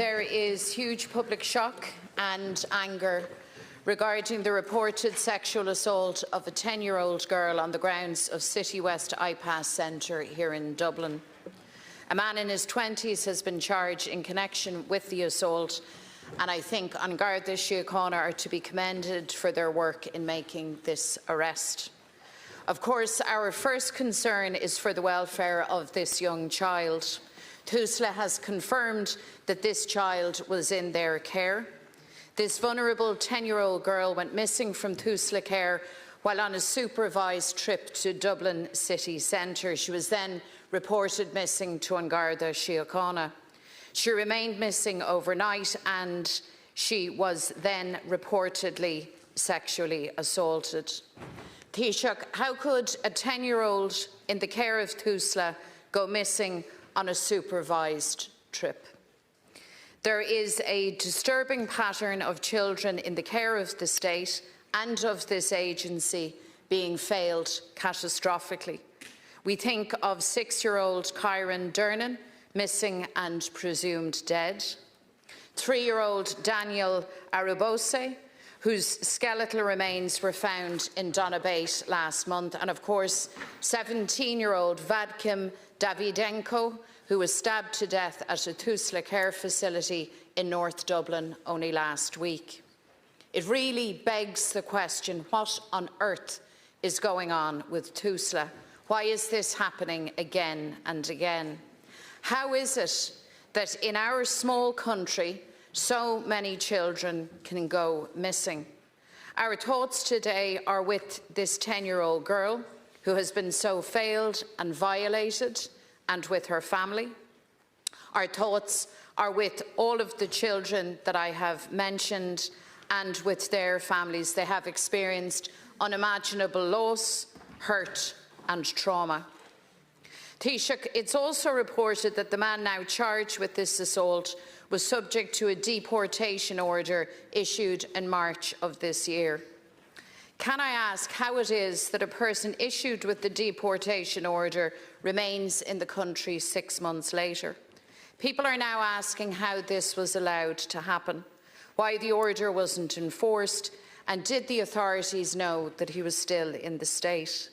There is huge public shock and anger regarding the reported sexual assault of a 10-year-old girl on the grounds of Citywest IPAS Centre here in Dublin. A man in his 20s has been charged in connection with the assault, and I think An Garda Síochána are to be commended for their work in making this arrest. Of course, our first concern is for the welfare of this young child. Tusla has confirmed that this child was in their care. This vulnerable 10-year-old girl went missing from Tusla care while on a supervised trip to Dublin city centre. She was then reported missing to An Garda Síochána. She remained missing overnight and she was then reportedly sexually assaulted. Taoiseach, how could a 10-year-old in the care of Tusla go missing on a supervised trip? There is a disturbing pattern of children in the care of the state and of this agency being failed catastrophically. We think of 6-year-old Kyron Dernan, missing and presumed dead, 3-year-old Daniel Arubose, whose skeletal remains were found in Donabate last month, and of course 17-year-old Vadkim Davidenko, who was stabbed to death at a Tusla care facility in North Dublin only last week. It really begs the question, what on earth is going on with Tusla? Why is this happening again and again? How is it that in our small country so many children can go missing? Our thoughts today are with this 10-year-old girl who has been so failed and violated, and with her family. Our thoughts are with all of the children that I have mentioned and with their families. They have experienced unimaginable loss, hurt and trauma. Taoiseach, it's also reported that the man now charged with this assault was subject to a deportation order issued in March of this year. Can I ask how it is that a person issued with the deportation order remains in the country 6 months later? People are now asking how this was allowed to happen, why the order wasn't enforced, and did the authorities know that he was still in the state?